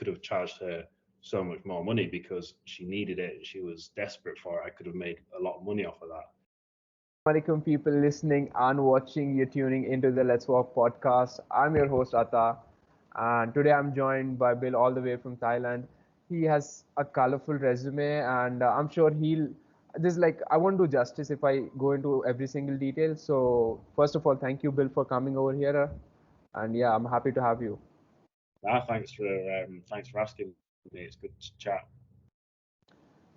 could have charged her so much more money because she needed it. She was desperate for it. I could have made a lot of money off of that. Alaikum people listening and watching. You're tuning into the Let's Walk podcast. I'm your host Atta, and today I'm joined by Bill all the way from Thailand. He has a colorful resume, and I'm sure he'll. This like I won't do justice if I go into every single detail. So first of all, thank you, Bill, for coming over here, and yeah, I'm happy to have you. Thanks for asking me. It's good to chat.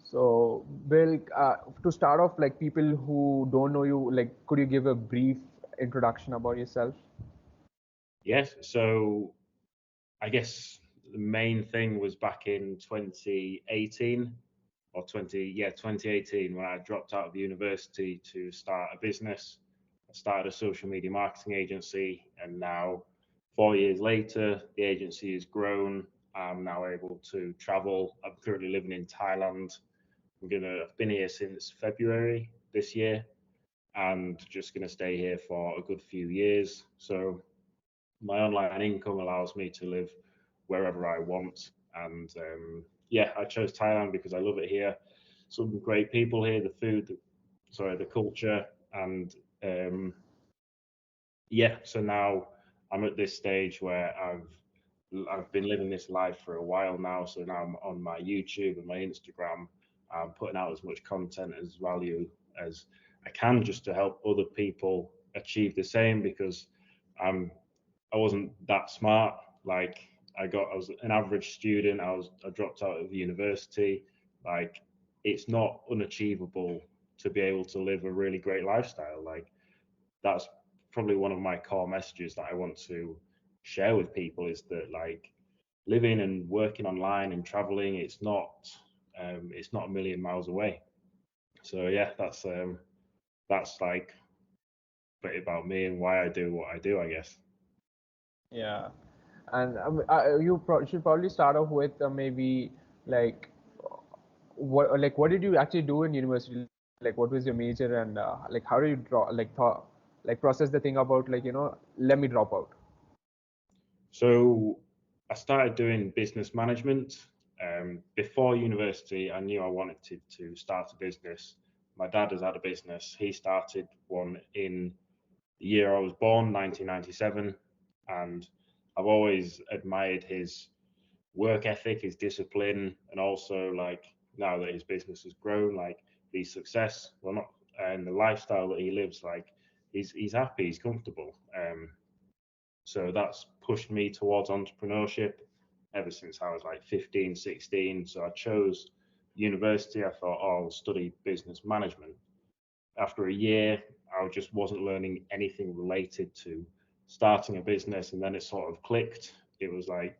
So, Bill, to start off, like people who don't know you, like, could you give a brief introduction about yourself? Yes. So I guess the main thing was back in 2018 or 2018 when I dropped out of university to start a business. I started a social media marketing agency, and now 4 years later, the agency has grown. I'm now able to travel. I'm currently living in Thailand. I've been here since February this year, and just gonna stay here for a good few years. So my online income allows me to live wherever I want. And yeah, I chose Thailand because I love it here. Some great people here, the culture, and yeah. So now I'm at this stage where I've been living this life for a while now. So now I'm on my YouTube and my Instagram. I'm putting out as much content as value as I can, just to help other people achieve the same, because I'm I wasn't that smart. Like I was an average student. I dropped out of university. Like it's not unachievable to be able to live a really great lifestyle. Like that's probably one of my core messages that I want to share with people, is that like living and working online and traveling, it's not a million miles away. So yeah, that's like a bit about me and why I do what I do, I guess. Yeah, and should probably start off with maybe like what did you actually do in university? Like, what was your major, and like how do you draw like process the thing about like let me drop out. So I started doing business management. Before university, I knew I wanted to start a business. My dad has had a business. He started one in the year I was born, 1997, and I've always admired his work ethic, his discipline, and also like now that his business has grown, like the success, well not, and the lifestyle that he lives, like he's happy, he's comfortable. So that's pushed me towards entrepreneurship ever since I was like 15, 16. So I chose university. I thought, oh, I'll study business management. After a year, I just wasn't learning anything related to starting a business. And then it sort of clicked. It was like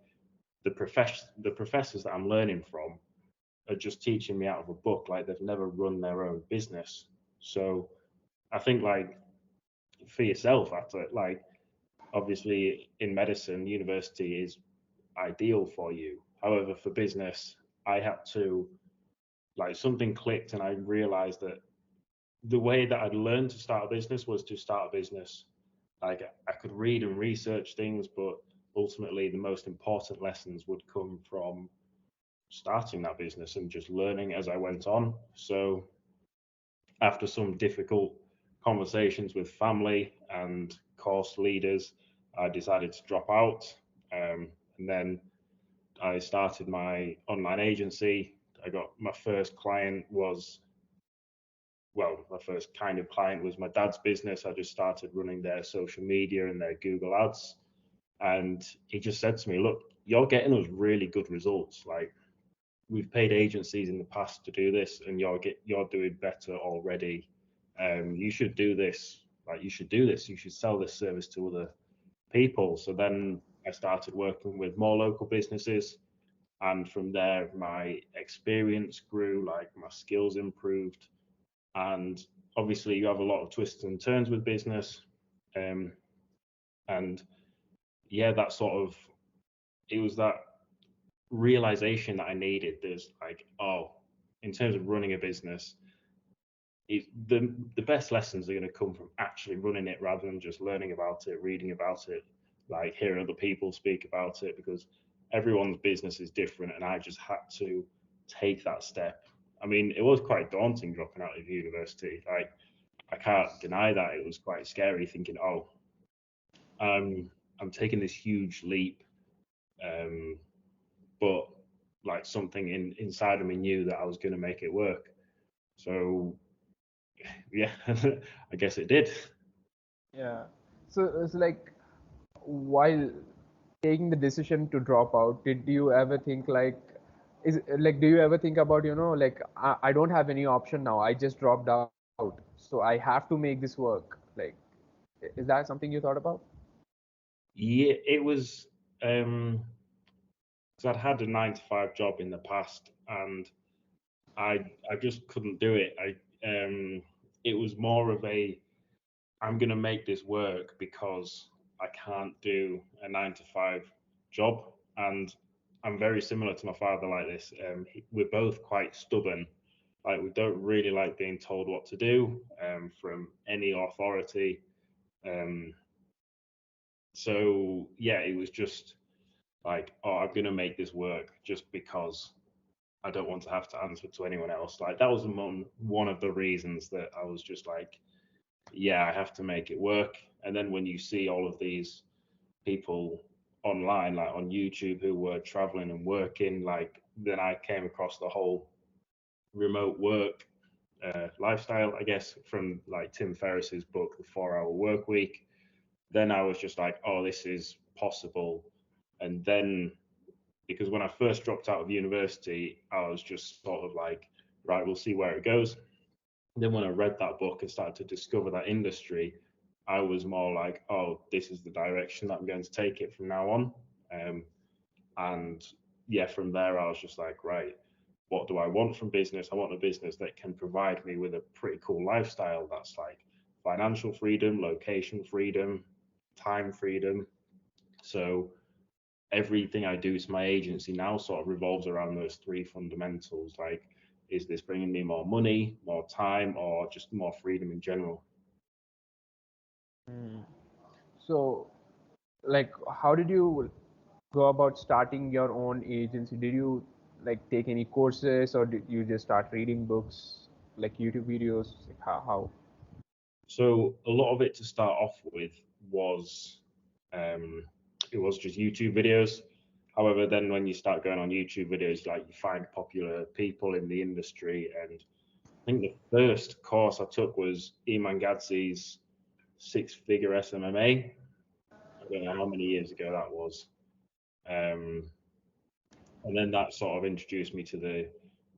the professors that I'm learning from are just teaching me out of a book. Like they've never run their own business. So I think like for yourself, after like obviously in medicine, university is ideal for you. However, for business, I had to like something clicked and I realized that the way that I'd learned to start a business was to start a business. Like I could read and research things, but ultimately the most important lessons would come from starting that business and just learning as I went on. So after some difficult conversations with family and course leaders, I decided to drop out. And then I started my online agency. I got my first client was, well, my first kind of client was my dad's business. I just started running their social media and their Google ads. And he just said to me, look, you're getting us really good results. Like we've paid agencies in the past to do this, and you're doing better already. You should do this. Like you should do this. You should sell this service to other people. So then I started working with more local businesses, and from there my experience grew, like my skills improved, and obviously you have a lot of twists and turns with business, um, and yeah, that sort of it was that realization that I needed. There's like, oh, in terms of running a business, the best lessons are going to come from actually running it rather than just learning about it, reading about it, like hearing other people speak about it. Because everyone's business is different, and I just had to take that step. I mean, it was quite daunting dropping out of university. Like, I can't deny that it was quite scary thinking, oh, I'm taking this huge leap, um, but like something inside of me knew that I was going to make it work. So yeah, I guess it did. Yeah. So it's like, while taking the decision to drop out, did you ever think like, do you ever think about, like, I don't have any option now. I just dropped out, so I have to make this work. Like, is that something you thought about? Yeah, it was because I'd had a 9 to 5 job in the past, and I just couldn't do it. It was more of a I'm gonna make this work because I can't do a 9 to 5 job, and I'm very similar to my father like this. We're both quite stubborn. Like, we don't really like being told what to do from any authority. Um, so yeah, it was just like, oh, I'm gonna make this work just because I don't want to have to answer to anyone else. Like, that was one of the reasons that I was just like, yeah, I have to make it work. And then when you see all of these people online, like on YouTube, who were traveling and working, like, then I came across the whole remote work lifestyle, I guess, from like Tim Ferriss's book, The 4 Hour Work Week. Then I was just like, oh, this is possible. And then, because when I first dropped out of university, I was just sort of like, right, we'll see where it goes. Then when I read that book and started to discover that industry, I was more like, oh, this is the direction that I'm going to take it from now on. Um, and yeah, from there, I was just like, right, what do I want from business? I want a business that can provide me with a pretty cool lifestyle that's like financial freedom, location freedom, time freedom. So everything I do to my agency now sort of revolves around those three fundamentals. Like, is this bringing me more money, more time, or just more freedom in general? Hmm. So, like, how did you go about starting your own agency? Did you like take any courses, or did you just start reading books, like YouTube videos? Like, how? So a lot of it to start off with was um, it was just YouTube videos. However, then when you start going on YouTube videos, like, you find popular people in the industry, and I think the first course I took was Iman Gadzhi's six-figure SMMA. I don't know how many years ago that was. Um, and then that sort of introduced me to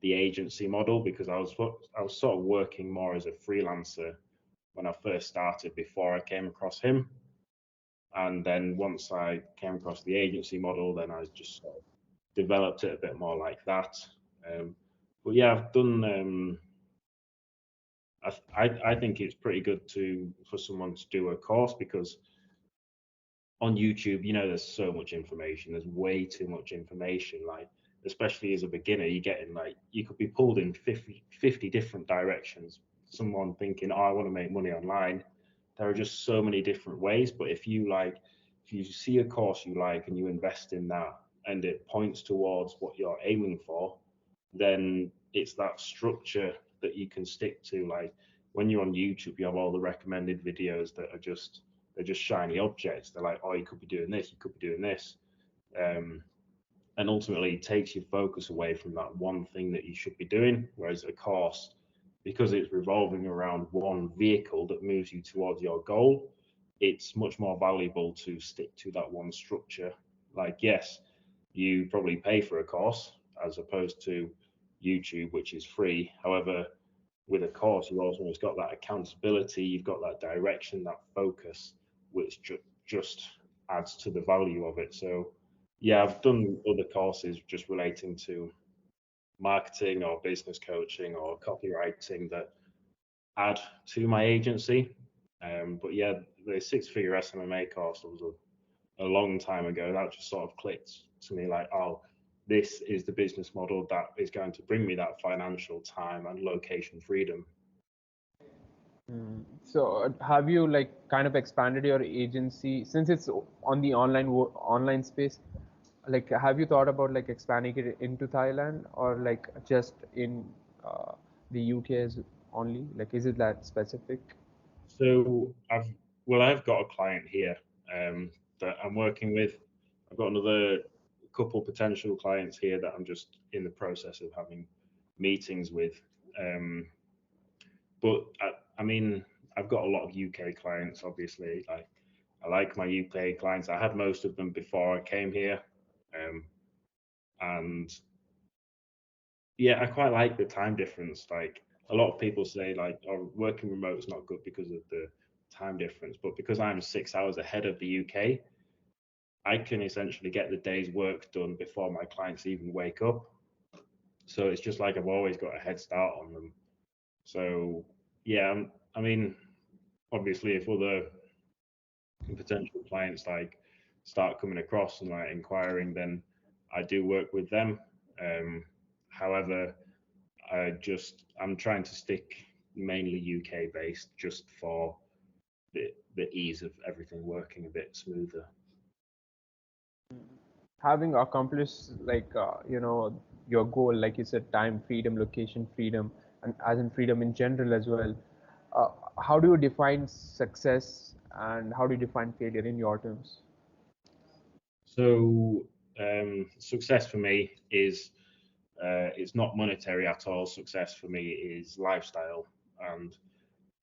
the agency model, because I was sort of working more as a freelancer when I first started before I came across him. And then once I came across the agency model, then I just sort of developed it a bit more like that. But yeah, I've done. I think it's pretty good for someone to do a course, because on YouTube, there's so much information. There's way too much information. Like, especially as a beginner, you're getting, like, you could be pulled in 50 different directions. Someone thinking, oh, I want to make money online. There are just so many different ways. But if you see a course you like and you invest in that, and it points towards what you're aiming for, then it's that structure that you can stick to. Like, when you're on YouTube, you have all the recommended videos that are just they're just shiny objects. They're like, oh, you could be doing this, you could be doing this, um, and ultimately it takes your focus away from that one thing that you should be doing. Whereas a course, because it's revolving around one vehicle that moves you towards your goal, it's much more valuable to stick to that one structure. Like, yes, you probably pay for a course as opposed to YouTube, which is free. However, with a course, you've also got that accountability, you've got that direction, that focus, which just adds to the value of it. So, yeah, I've done other courses just relating to marketing or business coaching or copywriting that add to my agency. But yeah, the six-figure SMMA course was a long time ago. That just sort of clicked to me, like, oh, this is the business model that is going to bring me that financial time and location freedom. So, have you like kind of expanded your agency since it's on the online space? Like, have you thought about like expanding it into Thailand or like just in uh, the UK only? Like, is it that specific? So I've got a client here that I'm working with. I've got another couple potential clients here that I'm just in the process of having meetings with. Um, but I mean, I've got a lot of UK clients, obviously. Like I like my UK clients. I had most of them before I came here, um, and yeah, I quite like the time difference. Like a lot of people say, like, oh, working remote is not good because of the time difference, but because I'm 6 hours ahead of the UK, I can essentially get the day's work done before my clients even wake up. So it's just like I've always got a head start on them. So yeah, I mean, obviously, if other potential clients like start coming across and like inquiring, then I do work with them. However, I'm trying to stick mainly UK based just for the ease of everything working a bit smoother. Having accomplished like your goal, like you said, time freedom, location freedom, and as in freedom in general as well, uh, how do you define success and how do you define failure in your terms? So success for me is it's not monetary at all. Success for me is lifestyle, and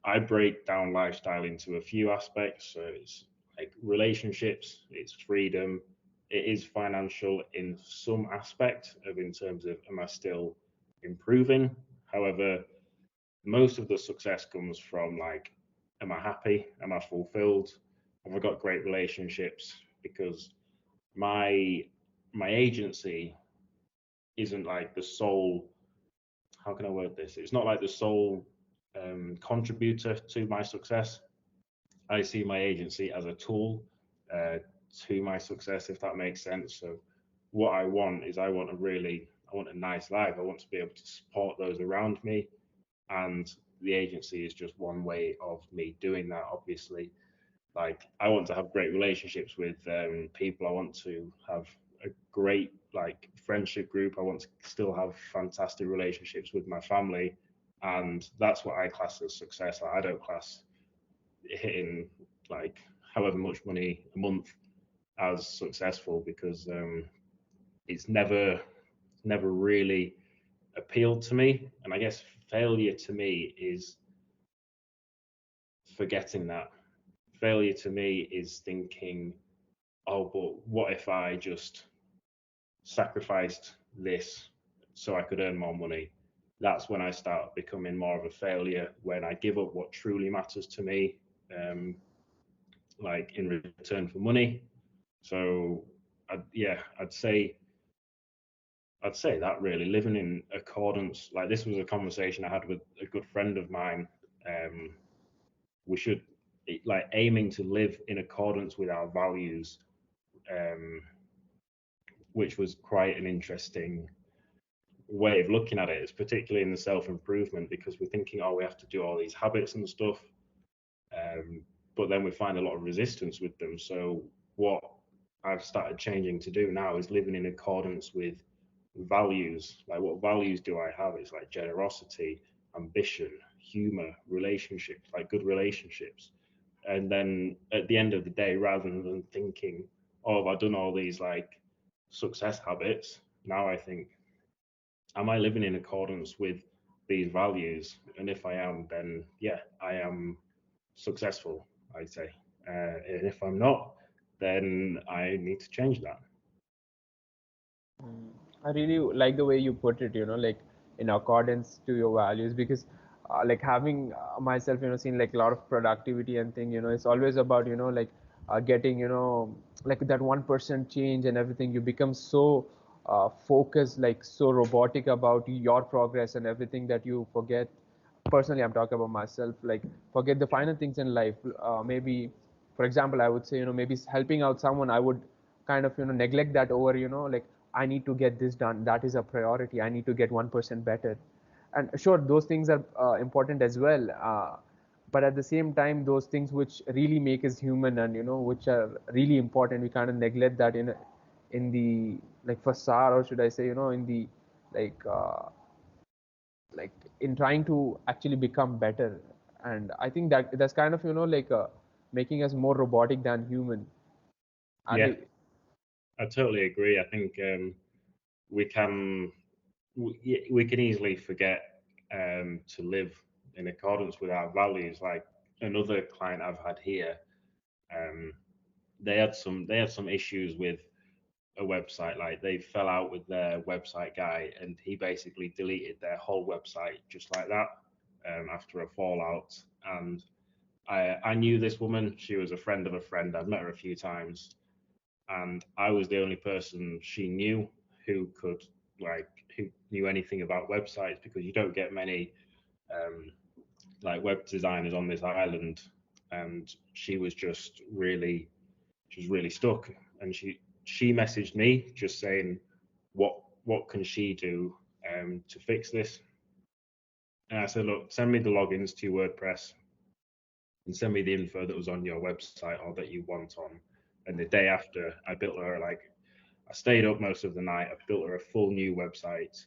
I break down lifestyle into a few aspects. So it's like relationships, it's freedom, it is financial in some aspect of in terms of am I still improving? However, most of the success comes from like, am I happy? Am I fulfilled? Have I got great relationships? Because my my agency isn't like the sole, how can I word this? It's not like the sole contributor to my success. I see my agency as a tool uh, to my success, if that makes sense. So, what I want is I want a nice life. I want to be able to support those around me, and the agency is just one way of me doing that. Obviously, like I want to have great relationships with people. I want to have a great like friendship group. I want to still have fantastic relationships with my family, and that's what I class as success. Like, I don't class hitting like however much money a month as successful because it's never really appealed to me. And I guess failure to me is forgetting that. Failure to me is thinking, oh, but what if I just sacrificed this so I could earn more money? That's when I start becoming more of a failure, when I give up what truly matters to me, um, like in return for money. So, yeah, I'd say that really living in accordance. Like this was a conversation I had with a good friend of mine. Um, we should like aiming to live in accordance with our values, um, which was quite an interesting way of looking at it. It's particularly in the self improvement because we're thinking, oh, we have to do all these habits and stuff, um, but then we find a lot of resistance with them. So what I've started changing to do now is living in accordance with values. Like what values do I have? It's like generosity, ambition, humor, relationships, like good relationships. And then at the end of the day, rather than thinking, oh, have I done all these like success habits? Now I think, am I living in accordance with these values? And if I am, then yeah, I am successful, I'd say. And if I'm not, then I need to change that. Mm. I really like the way you put it, like in accordance to your values, because like having myself, seen like a lot of productivity and thing, it's always about, like getting, like that 1% change and everything. You become so focused, like so robotic about your progress and everything that you forget. Personally, I'm talking about myself, like forget the finer things in life. Maybe, for example, I would say, maybe helping out someone, I would kind of, neglect that over, like I need to get this done. That is a priority. I need to get 1% better. And sure, those things are important as well. But at the same time, those things which really make us human and, which are really important, we kind of neglect that in the like facade, or should I say, in the like like in trying to actually become better. And I think that that's kind of like making us more robotic than human. And Yeah, I totally agree. I think we can we can easily forget to live in accordance with our values. Like another client I've had here, um, they had some issues with a website. Like they fell out with their website guy, and he basically deleted their whole website just like that after a fallout. And I knew this woman. She was a friend of a friend. I've met her a few times, and I was the only person she knew who could like who knew anything about websites, because you don't get many um, like web designers on this island. And she was really stuck, and she messaged me just saying what can she do to fix this. And I said, look, send me the logins to your WordPress and send me the info that was on your website or that you want on. And the day after, I built her like I stayed up most of the night. I built her a full new website,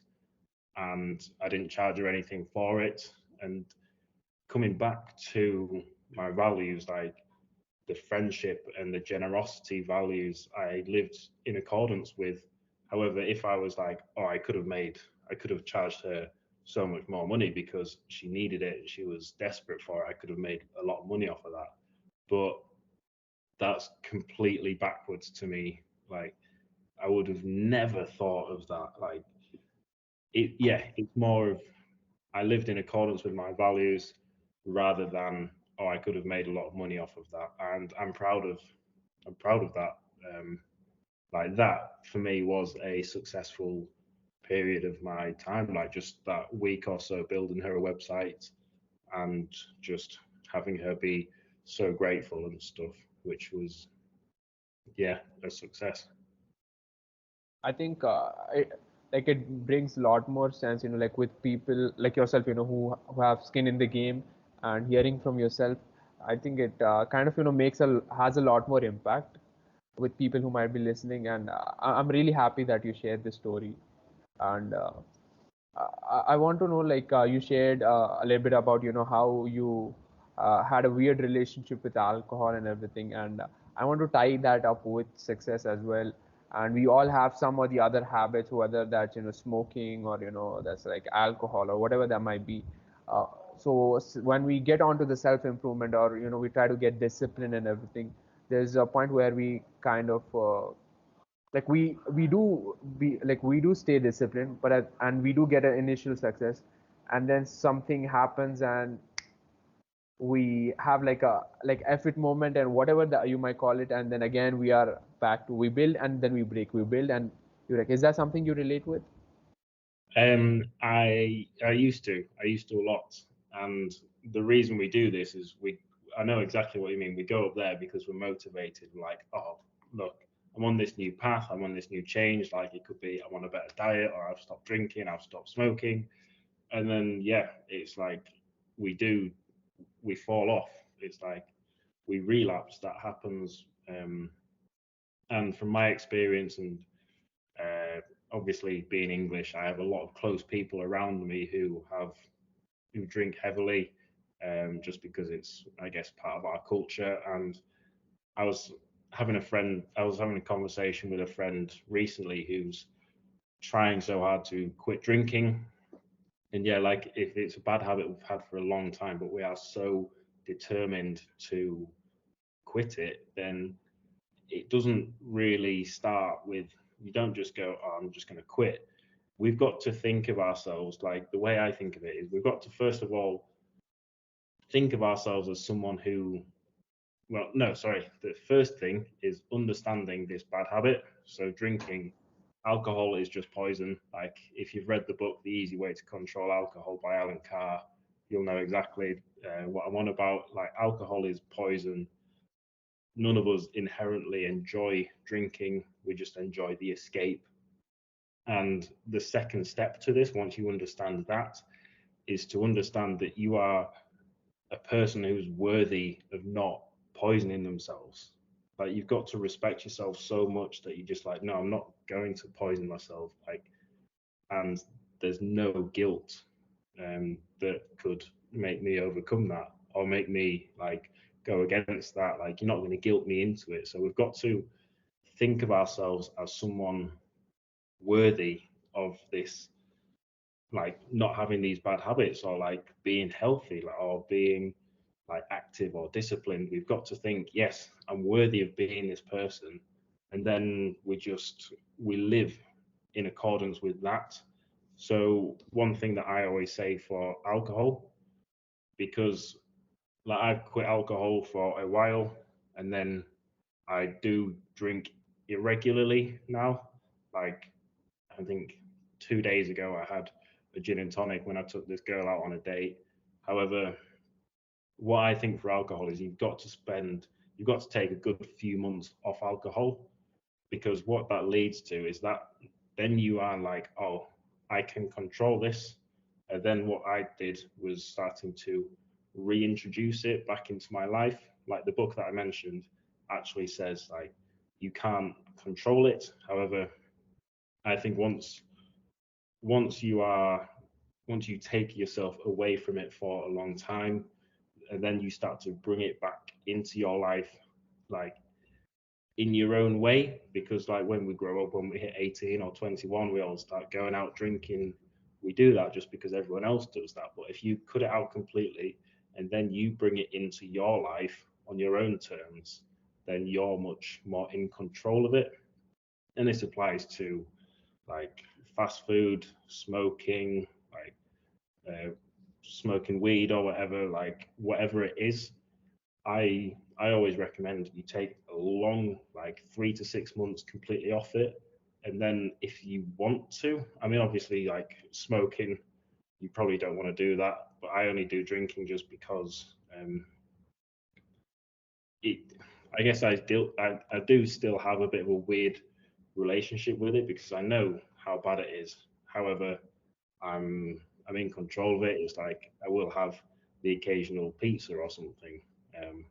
and I didn't charge her anything for it. And coming back to my values, like the friendship and the generosity values, I lived in accordance with. However, if I was like, oh, I could have charged her so much more money because she needed it, she was desperate for it, I could have made a lot of money off of that. But that's completely backwards to me. Like, I would have never thought of that. Like, it's more of I lived in accordance with my values rather than oh I could have made a lot of money off of that, and I'm proud of that. Um, like that for me was a successful period of my time, like just that week or so building her a website and just having her be so grateful and stuff, which was yeah a success. I think like it brings a lot more sense, like with people like yourself, who have skin in the game, and hearing from yourself. I think it kind of has a lot more impact with people who might be listening, and I'm really happy that you shared this story. And I want to know, like you shared a little bit about how you had a weird relationship with alcohol and everything, and I want to tie that up with success as well. And we all have some or the other habits, whether that's smoking, or that's like alcohol or whatever that might be. Uh, when we get onto the self improvement, or we try to get discipline and everything, there's a point where we kind of like we do stay disciplined, but and we do get an initial success, and then something happens, and we have like a like effort moment, and whatever that you might call it, and then again we are back to we build and then we break, we build, and you're like, is that something you relate with? I used to a lot, and the reason we do this is I know exactly what you mean. We go up there because we're motivated. We're like, oh, look, I'm on this new path. I'm on this new change. Like it could be I'm on a better diet, or I've stopped drinking, I've stopped smoking, and then yeah, it's like we do we fall off. It's like we relapse. That happens. And from my experience and uh, obviously being English, I have a lot of close people around me who drink heavily, just because it's I guess part of our culture. And I was I was having a conversation with a friend recently who's trying so hard to quit drinking. And yeah, like if it's a bad habit we've had for a long time, but we are so determined to quit it, then it doesn't really start with you don't just go, oh, I'm just going to quit. We've got to think of ourselves like the way I think of it is we've got to first of all think of ourselves as someone who, well, no, sorry. The first thing is understanding this bad habit. So drinking alcohol is just poison. Like if you've read the book The Easy Way to Control Alcohol by Alan Carr, you'll know exactly what I'm on about. Like alcohol is poison. None of us inherently enjoy drinking. We just enjoy the escape. And the second step to this, once you understand that, is to understand that you are a person who's worthy of not poisoning themselves. like you've got to respect yourself so much that you're just like, no, I'm not going to poison myself. Like, and there's no guilt that could make me overcome that or make me like go against that. Like, you're not going to guilt me into it. So we've got to think of ourselves as someone worthy of this, like not having these bad habits or like being healthy, like, or being like active or disciplined. We've got to think, yes, I'm worthy of being this person, and then we live in accordance with that. So one thing that I always say for alcohol, because like I've quit alcohol for a while, and then I do drink irregularly now. Like, I think 2 days ago I had a gin and tonic when I took this girl out on a date. However, what I think for alcohol is you've got to take a good few months off alcohol, because what that leads to is that then you are like, oh, I can control this. And then what I did was starting to reintroduce it back into my life. Like the book that I mentioned actually says like you can't control it. However, I think once you are once you take yourself away from it for a long time, and then you start to bring it back into your life, like in your own way, because like when we grow up, when we hit 18 or 21, we all start going out drinking. We do that just because everyone else does that. But if you cut it out completely and then you bring it into your life on your own terms, then you're much more in control of it. And this applies to like fast food, smoking, like uh, smoking weed or whatever, like whatever it is. I always recommend you take a long, like 3 to 6 months completely off it, and then if you want to, I mean, obviously, like smoking, you probably don't want to do that, but I only do drinking just because it. I guess I do still have a bit of a weird relationship with it because I know how bad it is. However, I'm in control of it. It's like I will have the occasional pizza or something. Um,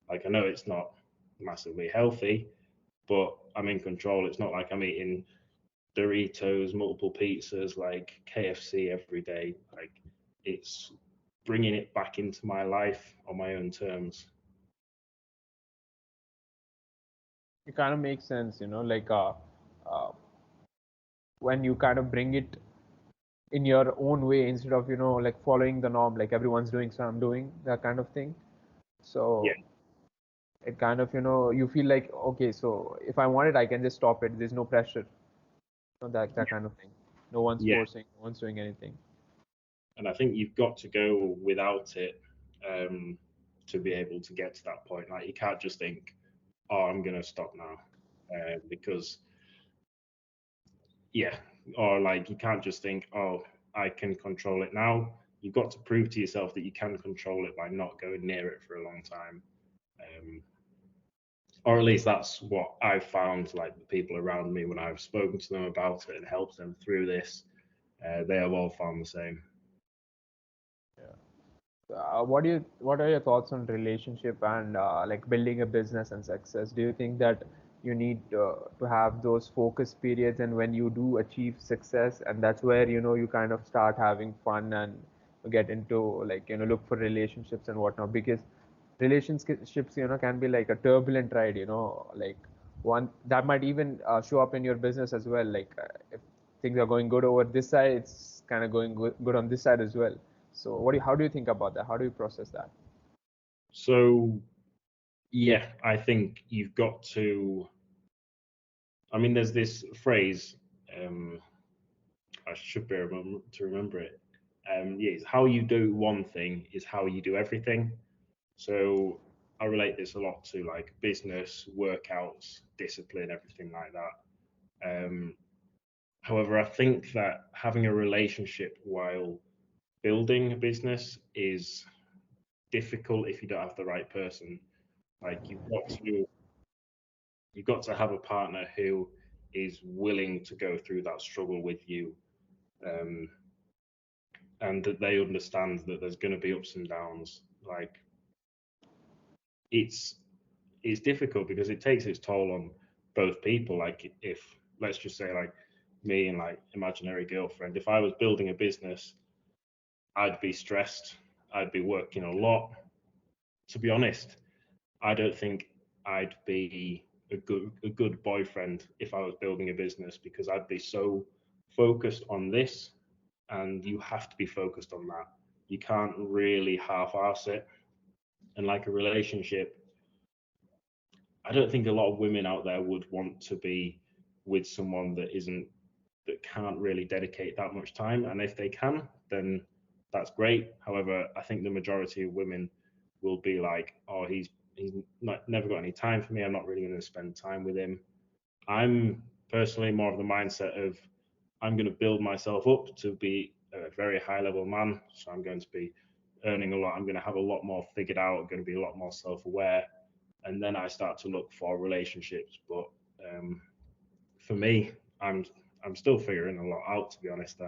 like I know it's not massively healthy, but I'm in control. It's not like I'm eating Doritos, multiple pizzas, like KFC every day. Like it's bringing it back into my life on my own terms. It kind of makes sense, like uh, when you kind of bring it in your own way instead of like following the norm, like everyone's doing, so I'm doing that kind of thing. Yeah, So it kind of you feel like, okay, so if I want it, I can just stop it. There's no pressure, that kind of thing. No one's yeah. forcing, no one's doing anything. And I think you've got to go without it to be able to get to that point. Like you can't just think, "Oh, I'm gonna stop now," because yeah, or like you can't just think, "Oh, I can control it now." You've got to prove to yourself that you can control it by not going near it for a long time. Um, or at least that's what I've found. Like the people around me, when I've spoken to them about it and helped them through this, they have all found the same. Yeah. What are your thoughts on relationship and like building a business and success? Do you think that you need to have those focus periods, and when you do achieve success, and that's where you kind of start having fun and get into like look for relationships and whatnot, because relationships can be like a turbulent ride, like one that might even show up in your business as well, like if things are going good over this side, it's kind of going good on this side as well. So how do you think about that? How do you process that? So yeah, I think you've got to. I mean, there's this phrase. Um, I should be able to remember it. Yeah, it's how you do one thing is how you do everything. So I relate this a lot to like business, workouts, discipline, everything like that. Um, however, I think that having a relationship while building a business is difficult if you don't have the right person. Like you've got to have a partner who is willing to go through that struggle with you, um, and that they understand that there's going to be ups and downs. Like it's it's difficult because it takes its toll on both people. Like if, let's just say, like me and like imaginary girlfriend, if I was building a business, I'd be stressed, I'd be working a lot. To be honest, I don't think I'd be a good boyfriend if I was building a business, because I'd be so focused on this, and you have to be focused on that. You can't really half-arse it. And like a relationship, I don't think a lot of women out there would want to be with someone that can't really dedicate that much time. And if they can, then that's great. However, I think the majority of women will be like, oh, he's not never got any time for me. I'm not really going to spend time with him. I'm personally more of the mindset of I'm going to build myself up to be a very high level man. So I'm going to be earning a lot. I'm going to have a lot more figured out. I'm going to be a lot more self aware. And then I start to look for relationships. But for me, I'm I'm still figuring a lot out, to be honest.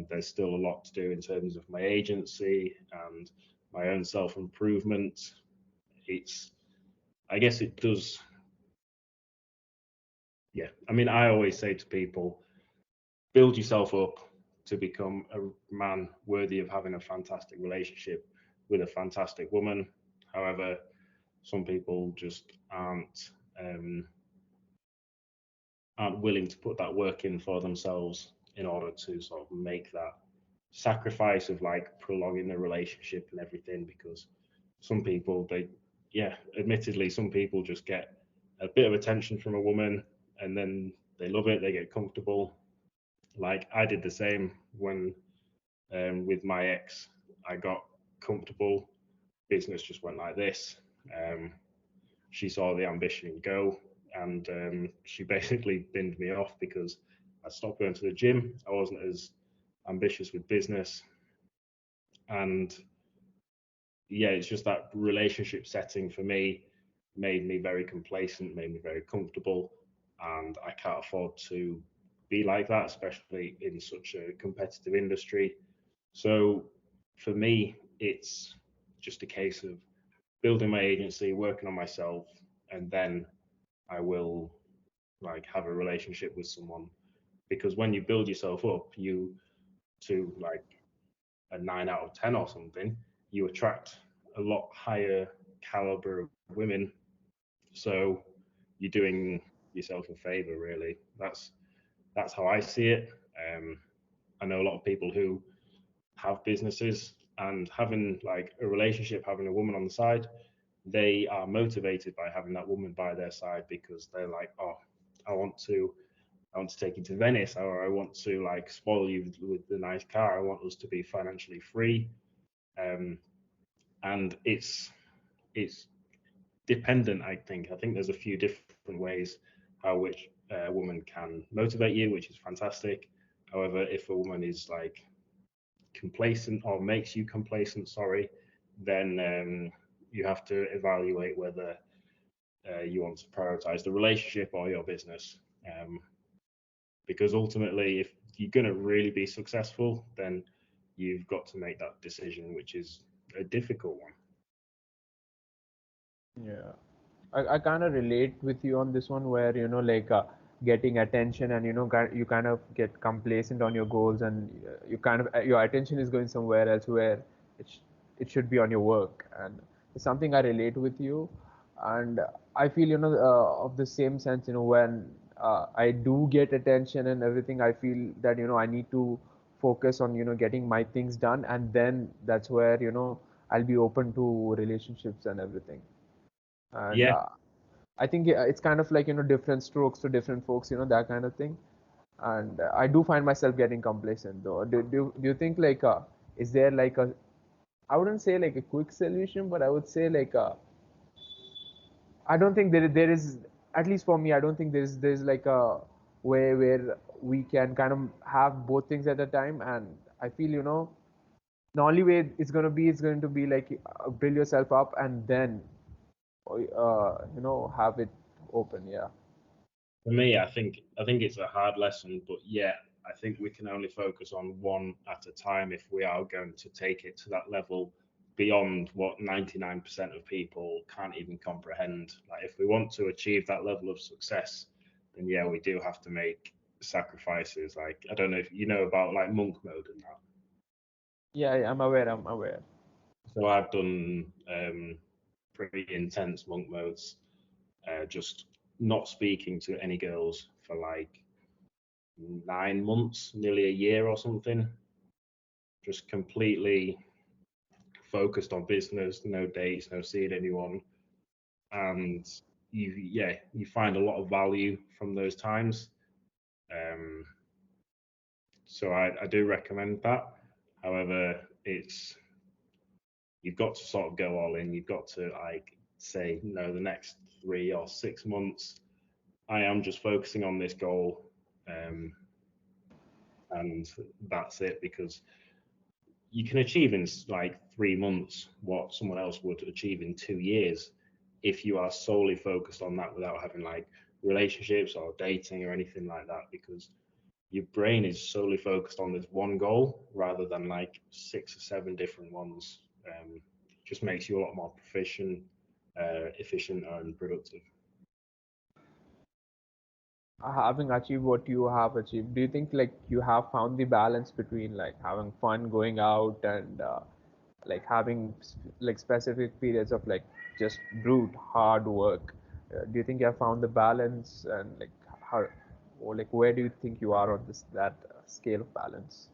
There's still a lot to do in terms of my agency and my own self improvement. It's I guess it does. Yeah, I mean, I always say to people, build yourself up to become a man worthy of having a fantastic relationship with a fantastic woman. However, some people just aren't willing to put that work in for themselves in order to sort of make that sacrifice of like prolonging the relationship and everything. Because some people, yeah, admittedly, some people just get a bit of attention from a woman and then they love it, they get comfortable. Like I did the same when with my ex. I got comfortable, business just went like this. um, she saw the ambition go, and she basically binned me off because I stopped going to the gym. I wasn't as ambitious with business, and yeah, it's just that relationship setting for me made me very complacent, made me very comfortable, and I can't afford to be like that, especially in such a competitive industry. So for me, it's just a case of building my agency, working on myself, and then I will like have a relationship with someone. Because when you build yourself up, you to like a 9 out of 10 or something, you attract a lot higher caliber of women. So you're doing yourself a favor, really. That's how I see it. I know a lot of people who have businesses and having like a relationship, having a woman on the side, they are motivated by having that woman by their side, because they're like, oh, I want to I want to take you to Venice, or I want to like spoil you with the nice car. I want us to be financially free. Um, and it's dependent. I think there's a few different ways how which a woman can motivate you, which is fantastic. However, if a woman is like complacent or makes you complacent, sorry, then you have to evaluate whether you want to prioritize the relationship or your business. Because ultimately, if you're going to really be successful, then you've got to make that decision, which is a difficult one. Yeah, I kind of relate with you on this one, where like getting attention, and you kind of get complacent on your goals, and you kind of your attention is going somewhere else where it should be on your work. And it's something I relate with you, and I feel of the same sense. When I do get attention and everything, I feel that I need to focus on getting my things done, and then that's where I'll be open to relationships and everything. And Yeah, I think it's kind of like different strokes to different folks, that kind of thing. And I do find myself getting complacent though. Do you think like is there like a, I wouldn't say like a quick solution, but I would say like I don't think there is, at least for me, I don't think there's like a way where we can kind of have both things at a time. And I feel the only way it's going to be like build yourself up, and then have it open. Yeah. for me, I think it's a hard lesson, but yeah, I think we can only focus on one at a time if we are going to take it to that level beyond what 99% of people can't even comprehend. Like if we want to achieve that level of success, then yeah, we do have to make sacrifices. Like I don't know if you know about like monk mode and that. Yeah, I'm aware. I'm aware. So I've done pretty intense monk modes, just not speaking to any girls for like 9 months, nearly a year or something. Just completely focused on business, no dates, no seeing anyone, and you find a lot of value from those times. Um, so I do recommend that. However, it's you've got to sort of go all in. You've got to like say no, the next 3 or 6 months I am just focusing on this goal, and that's it, because you can achieve in like 3 months what someone else would achieve in 2 years if you are solely focused on that without having like relationships or dating or anything like that, because your brain is solely focused on this one goal rather than like 6 or 7 different ones. Just makes you a lot more proficient, efficient, and productive. Having achieved what you have achieved, do you think like you have found the balance between like having fun going out and like having like specific periods of like just brute hard work? Do you think you have found the balance, and like how, or like where do you think you are on this that scale of balance?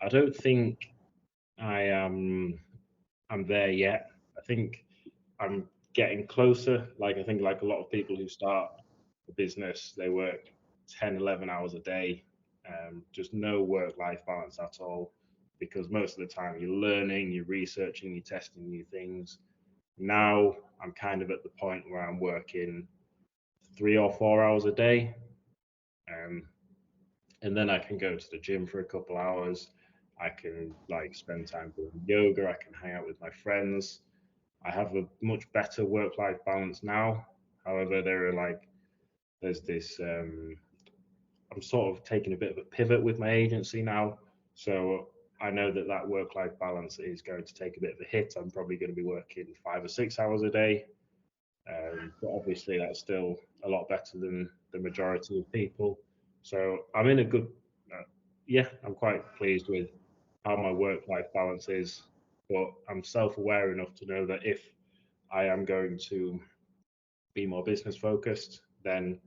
I don't think I am I'm there yet. I think I'm getting closer. Like I think like a lot of people who start a business, they work 10, 11 hours a day, just no work-life balance at all. Because most of the time you're learning, you're researching, you're testing new things. Now I'm kind of at the point where I'm working 3 or 4 hours a day, um, and then I can go to the gym for a couple hours. I can like spend time doing yoga. I can hang out with my friends. I have a much better work-life balance now. However, there's this I'm sort of taking a bit of a pivot with my agency now, so I know that that work-life balance is going to take a bit of a hit. I'm probably going to be working 5 or 6 hours a day, but obviously that's still a lot better than the majority of people. So I'm in a good, yeah, I'm quite pleased with how my work-life balance is, but I'm self-aware enough to know that if I am going to be more business focused, then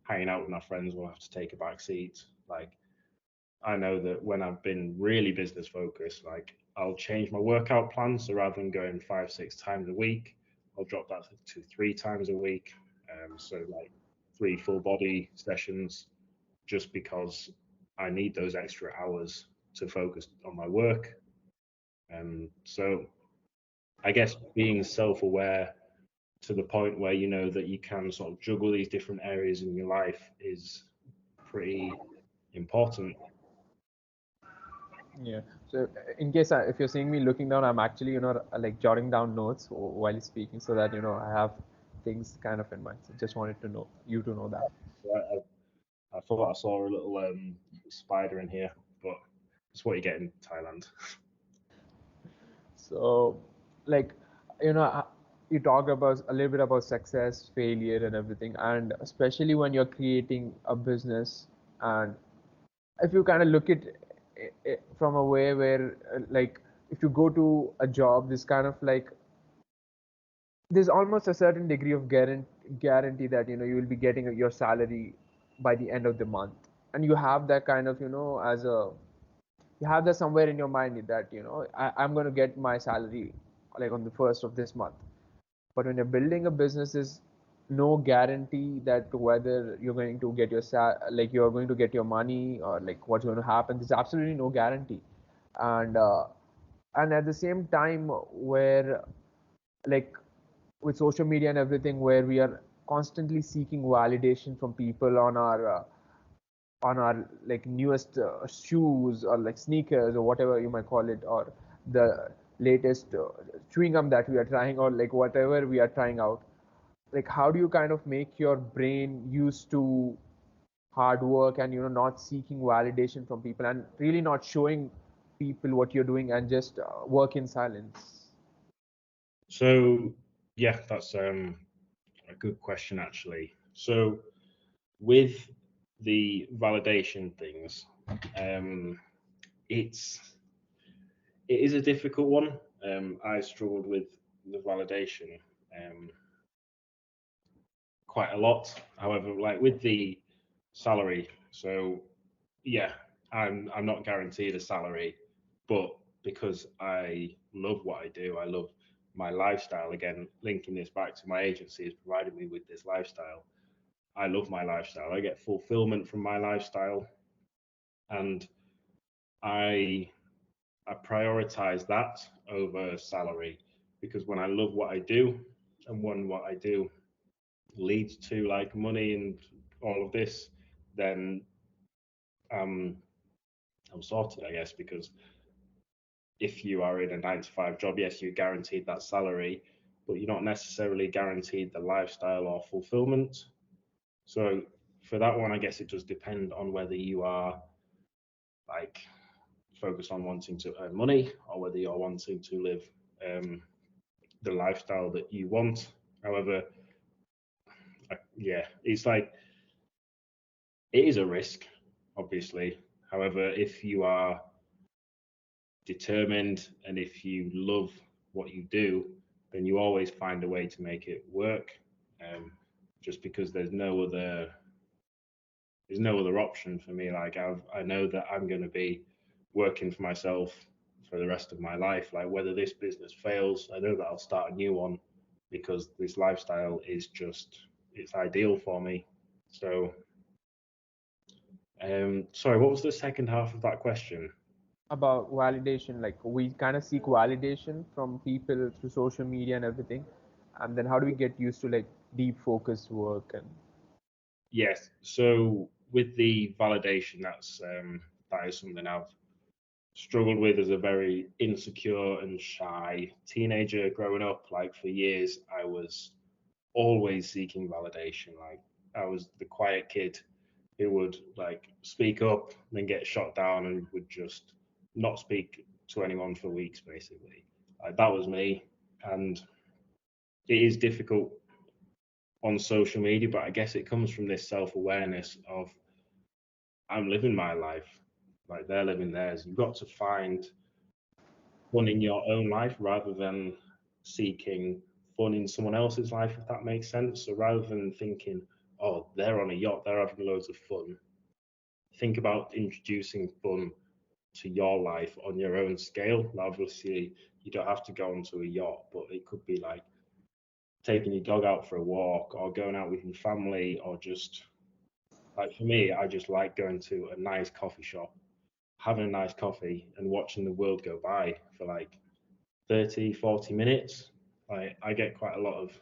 hanging out with my friends will have to take a back seat. Like I know that when I've been really business focused, like I'll change my workout plan. So rather than going 5, 6 times a week, I'll drop that to 3 times a week. So like 3 full body sessions, just because I need those extra hours to focus on my work. So I guess being self-aware to the point where you know that you can sort of juggle these different areas in your life is pretty important. Yeah. So in case if you're seeing me looking down, I'm actually like jotting down notes while speaking, so that I have things kind of in mind. So just wanted to know you to know that. I thought I saw a little spider in here, but it's what you get in Thailand. So, like, you know, uh, you talk about a little bit about success, failure, and everything, and especially when you're creating a business, and if you kind of look at it from a way where, like, if you go to a job, this kind of like there's almost a certain degree of guarantee that you will be getting your salary by the end of the month, and you have that kind of as a you have that somewhere in your mind that I'm going to get my salary like on the first of this month. But when you're building a business, there's no guarantee that whether you're going to get like you're going to get your money, or like what's going to happen. There's absolutely no guarantee. And uh, and at the same time, where like with social media and everything, where we are constantly seeking validation from people on our like newest shoes, or like sneakers, or whatever you might call it, or the latest chewing gum that we are trying, or like whatever we are trying out. Like how do you kind of make your brain used to hard work, and not seeking validation from people, and really not showing people what you're doing and just work in silence? So yeah, that's a good question actually. So with the validation things, um, it's it is a difficult one. I struggled with the validation um, quite a lot. However, like with the salary, so yeah, I'm not guaranteed a salary, but because I love what I do, I love my lifestyle. Again, linking this back to my agency has provided me with this lifestyle. I love my lifestyle. I get fulfillment from my lifestyle, and I I prioritize that over salary because when I love what I do and when what I do leads to like money and all of this, then um, I'm sorted, I guess, because if you are in a 9 to 5 job, yes, you're guaranteed that salary, but you're not necessarily guaranteed the lifestyle or fulfillment. So for that one, I guess it does depend on whether you are like focused on wanting to earn money or whether you're wanting to live um, the lifestyle that you want. However, yeah, it's like it is a risk, obviously. However, if you are determined and if you love what you do, then you always find a way to make it work. Um, just because there's no other option for me. Like I know that I'm going to be working for myself for the rest of my life. Like whether this business fails, I know that I'll start a new one because this lifestyle is just it's ideal for me. So, sorry, what was the second half of that question? About validation, like we kind of seek validation from people through social media and everything, and then how do we get used to like deep focused work? And Yes. So with the validation, that is something I've struggled with as a very insecure and shy teenager growing up. Like for years, I was always seeking validation. Like I was the quiet kid who would like speak up, then get shot down, and would just not speak to anyone for weeks, basically. Like that was me, and it is difficult on social media, but I guess it comes from this self-awareness of I'm living my life, like they're living theirs. You've got to find fun in your own life rather than seeking fun in someone else's life, if that makes sense. So rather than thinking, oh, they're on a yacht, they're having loads of fun, think about introducing fun to your life on your own scale. Now, obviously, you don't have to go onto a yacht, but it could be like taking your dog out for a walk or going out with your family or just like for me, I just like going to a nice coffee shop, having a nice coffee and watching the world go by for like 30, 40 minutes. Like I get quite a lot of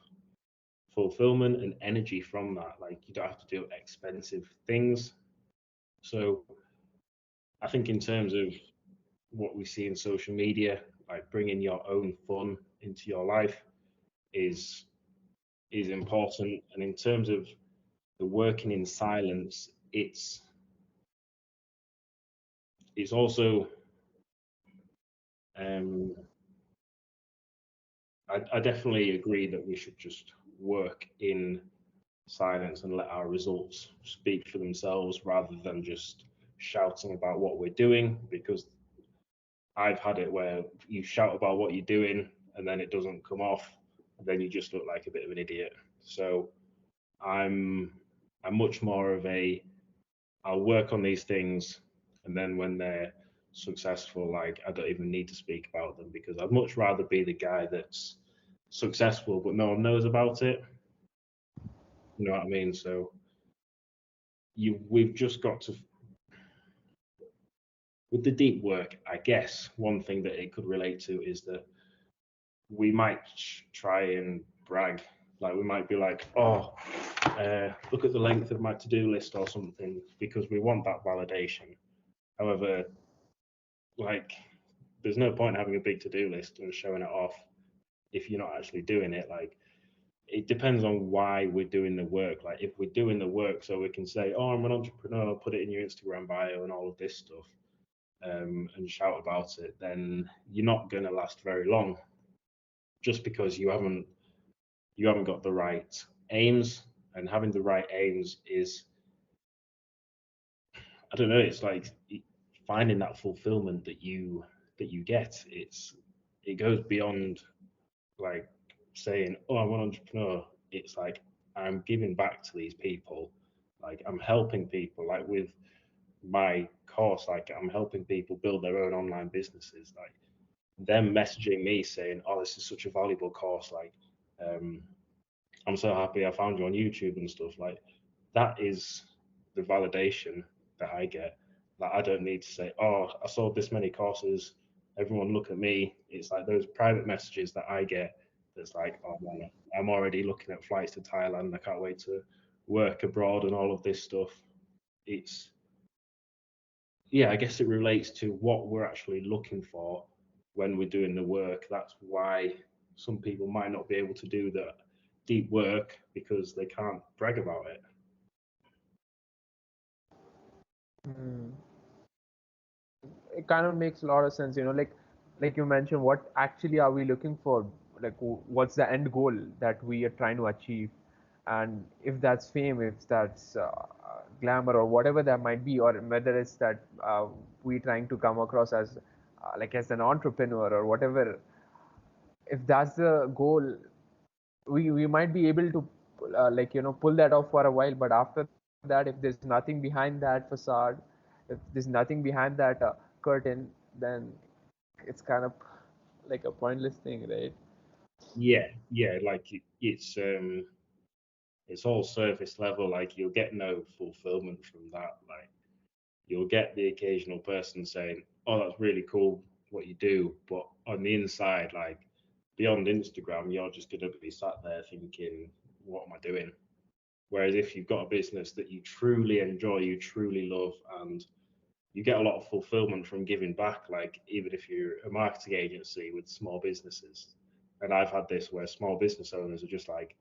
fulfillment and energy from that. Like you don't have to do expensive things. So I think in terms of what we see in social media, like bringing your own fun into your life is is important. And in terms of the working in silence, it's also um, I definitely agree that we should just work in silence and let our results speak for themselves rather than just shouting about what we're doing because I've had it where you shout about what you're doing and then it doesn't come off and then you just look like a bit of an idiot. So I'm I'm much more of a I'll work on these things and then when they're successful, like I don't even need to speak about them because I'd much rather be the guy that's successful but no one knows about it. You know what I mean? So we've just got to with the deep work, I guess one thing that it could relate to is that we might try and brag. Like we might be like, oh, look at the length of my to-do list or something, because we want that validation. However, like, there's no point having a big to-do list and showing it off if you're not actually doing it. Like, it depends on why we're doing the work. Like, if we're doing the work so we can say, oh, I'm an entrepreneur, put it in your Instagram bio and all of this stuff, and shout about it, then you're not going to last very long, just because you haven't got the right aims. And having the right aims is, I don't know, it's like finding that fulfillment that you get. It goes beyond like saying, oh, I'm an entrepreneur. It's like I'm giving back to these people. Like I'm helping people. Like with my course, like I'm helping people build their own online businesses. Like them messaging me saying, oh, this is such a valuable course. Like um, I'm so happy I found you on YouTube and stuff. Like that is the validation that I get. Like I don't need to say, oh, I sold this many courses. Everyone look at me. It's like those private messages that I get. That's like, oh man, I'm already looking at flights to Thailand. I can't wait to work abroad and all of this stuff. It's Yeah, I guess it relates to what we're actually looking for when we're doing the work. That's why some people might not be able to do the deep work because they can't brag about it. Hmm. It kind of makes a lot of sense, like you mentioned, what actually are we looking for? Like, what's the end goal that we are trying to achieve? And if that's fame, if that's glamour, or whatever that might be, or whether it's that we trying to come across as like as an entrepreneur or whatever, if that's the goal, we might be able to pull that off for a while, but after that, if there's nothing behind that facade, if there's nothing behind that curtain, then it's kind of like a pointless thing, right? Yeah, yeah, like it's all surface level. Like you'll get no fulfillment from that. Like you'll get the occasional person saying, "Oh, that's really cool what you do," but on the inside, like beyond Instagram, you're just gonna be sat there thinking, "What am I doing?" Whereas if you've got a business that you truly enjoy, you truly love, and you get a lot of fulfillment from giving back, like even if you're a marketing agency with small businesses. And I've had this where small business owners are just like,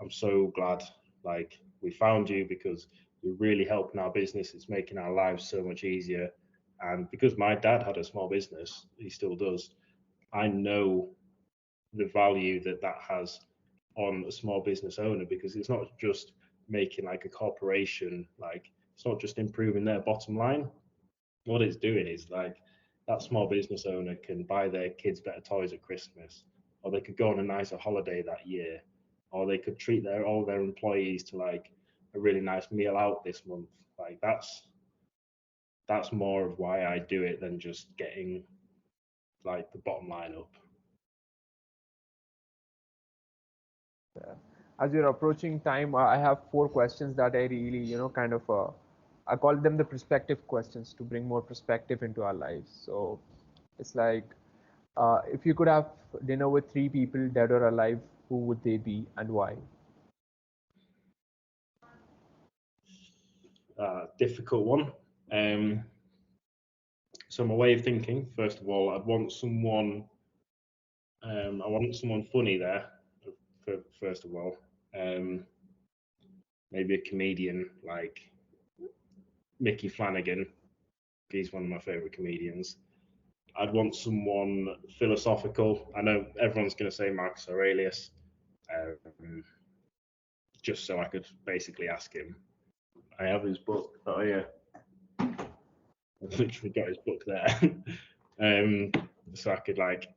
I'm so glad like we found you because you're really helping our business. It's making our lives so much easier. And because my dad had a small business, he still does, I know the value that that has on a small business owner, because it's not just making like a corporation, like it's not just improving their bottom line. What it's doing is like that small business owner can buy their kids better toys at Christmas, or they could go on a nicer holiday that year, or they could treat their all their employees to like a really nice meal out this month. Like that's more of why I do it than just getting like the bottom line up. Yeah. As you're approaching time, I have four questions that I really, kind of, I call them the perspective questions to bring more perspective into our lives. So it's like, if you could have dinner with three people, dead or alive, who would they be and why? Difficult one. Um, so my way of thinking, first of all, I want someone funny there, first of all. Um, Maybe a comedian like Mickey Flanagan. He's one of my favorite comedians. I'd want someone philosophical. I know everyone's going to say Marcus Aurelius, um, just so I could basically ask him. I have his book. Oh yeah, I've literally got his book there. um, so I could like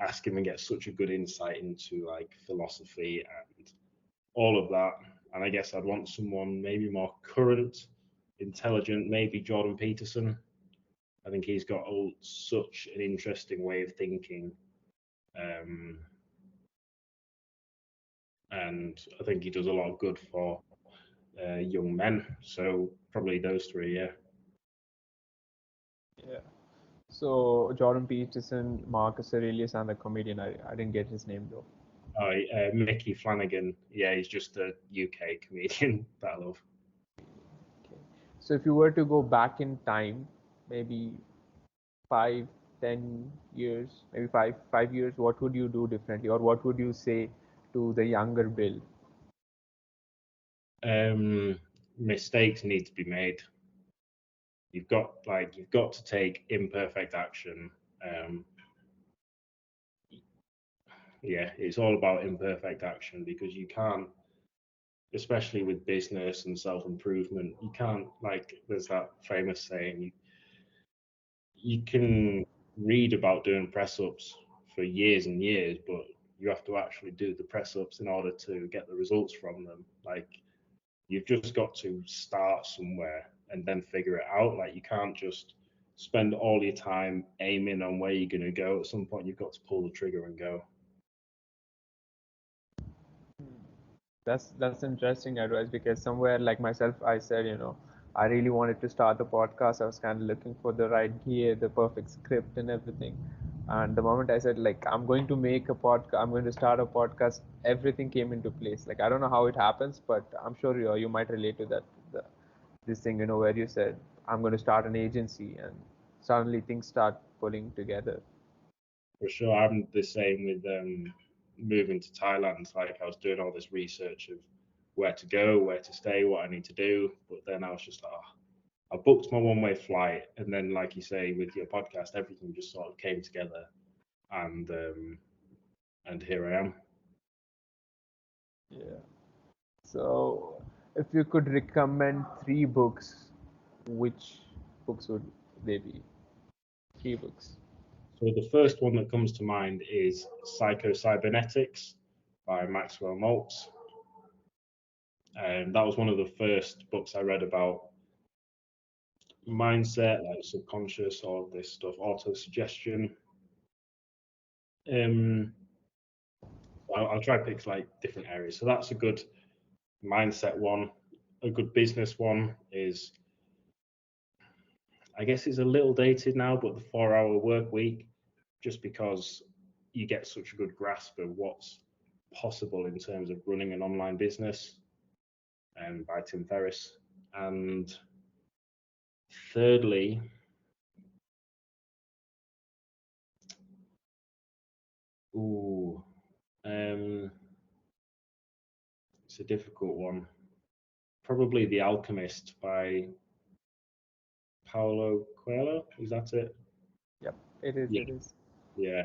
ask him and get such a good insight into like philosophy and all of that. And I guess I'd want someone maybe more current, intelligent, maybe Jordan Peterson. I think he's got such an interesting way of thinking, um, and I think he does a lot of good for young men. So probably those three, yeah. Yeah. So Jordan Peterson, Marcus Aurelius, and the comedian. I didn't get his name though. Mickey Flanagan, yeah, he's just a UK comedian that I love. Okay. So if you were to go back in time, maybe 5, 10 years, maybe five years, what would you do differently, or what would you say to the younger Bill? Mistakes need to be made. you've got to take imperfect action. Um, yeah, it's all about imperfect action because you can't, especially with business and self-improvement, you can't, like, there's that famous saying, you can read about doing press ups for years and years, but you have to actually do the press ups in order to get the results from them. Like, you've just got to start somewhere and then figure it out. Like, you can't just spend all your time aiming on where you're going to go. At some point, you've got to pull the trigger and go. That's interesting advice, because somewhere like myself, I said, I really wanted to start the podcast. I was kind of looking for the right gear, the perfect script and everything. And the moment I said, like, I'm going to make a podcast, I'm going to start a podcast, everything came into place. Like, I don't know how it happens, but I'm sure you might relate to that. This thing, where you said, I'm going to start an agency, and suddenly things start pulling together. For sure, I'm the same with moving to Thailand. Like, I was doing all this research of where to go, where to stay, what I need to do, but then I was just like, oh, I booked my one-way flight, and then, like you say, with your podcast, everything just sort of came together, and here I am. Yeah. So, if you could recommend 3 books, which books would they be? 3 books. So the first one that comes to mind is Psycho-Cybernetics by Maxwell Maltz. And that was one of the first books I read about mindset, like subconscious, all this stuff, auto-suggestion. Um, I'll try to pick like different areas. So that's a good mindset one. A good business one is, I guess it's a little dated now, but the 4-hour work week, just because you get such a good grasp of what's possible in terms of running an online business, by Tim Ferriss. And thirdly, ooh, um, it's a difficult one. Probably The Alchemist by Paulo Coelho. Is that it? Yep, it is. Yeah, It is. yeah.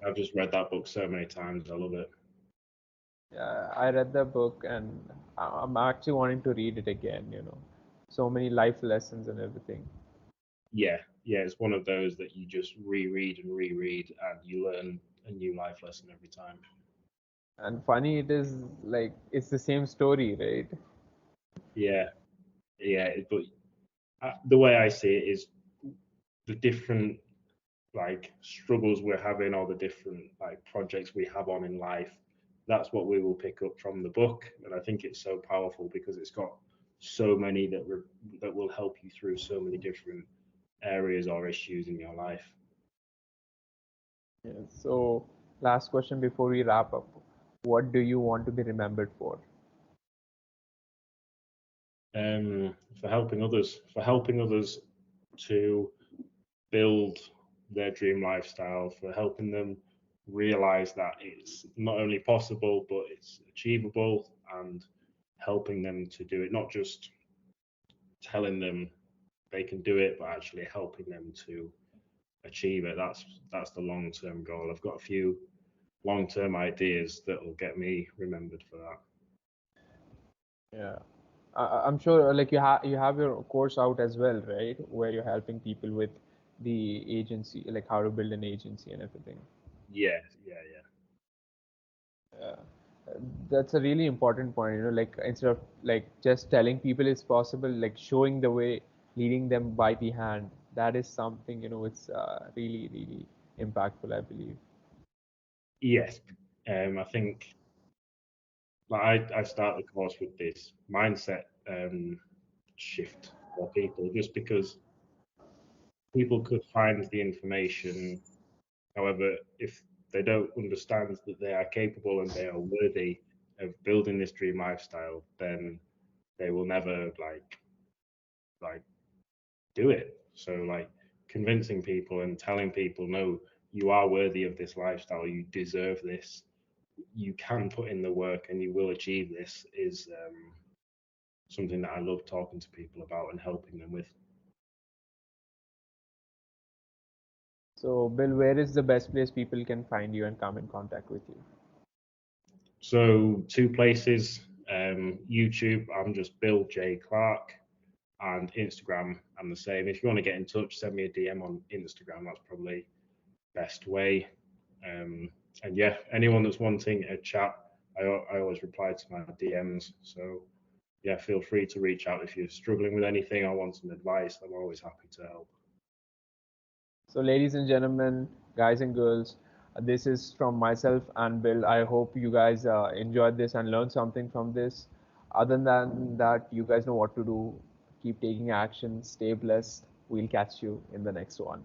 I've just read that book so many times. I love it. Yeah, I read the book, and I'm actually wanting to read it again. So many life lessons and everything. Yeah, yeah. It's one of those that you just reread and reread, and you learn a new life lesson every time. And funny, it is like it's the same story, right? Yeah, yeah. But the way I see it is the different like struggles we're having or the different like projects we have on in life, that's what we will pick up from the book. And I think it's so powerful because it's got so many that will help you through so many different areas or issues in your life. Yeah. So, last question before we wrap up: what do you want to be remembered for? For helping others to build their dream lifestyle, for helping them realize that it's not only possible but it's achievable, and helping them to do it, not just telling them they can do it, but actually helping them to achieve it. That's the long term goal. I've got a few long term ideas that will get me remembered for that. Yeah. I'm sure, like you have your course out as well, right? Where you're helping people with the agency, like how to build an agency and everything. Yeah, yeah, yeah. Yeah. That's a really important point, like instead of like just telling people it's possible, like showing the way, leading them by the hand. That is something, it's really, really impactful, I believe. Yes. I think like I start the course with this mindset shift for people, just because people could find the information. However, if they don't understand that they are capable and they are worthy of building this dream lifestyle, then they will never like do it. So like convincing people and telling people, no, you are worthy of this lifestyle, you deserve this, you can put in the work and you will achieve this, something that I love talking to people about and helping them with. So, Bill, where is the best place people can find you and come in contact with you? So 2 places, YouTube, I'm just Bill J Clarke, and Instagram, I'm the same. If you want to get in touch, send me a DM on Instagram. That's probably best way. And yeah, anyone that's wanting a chat, I always reply to my DMs. So yeah, feel free to reach out if you're struggling with anything or want some advice. I'm always happy to help. So, ladies and gentlemen, guys and girls, this is from myself and Bill. I hope you guys enjoyed this and learned something from this. Other than that, you guys know what to do. Keep taking action, stay blessed. We'll catch you in the next one.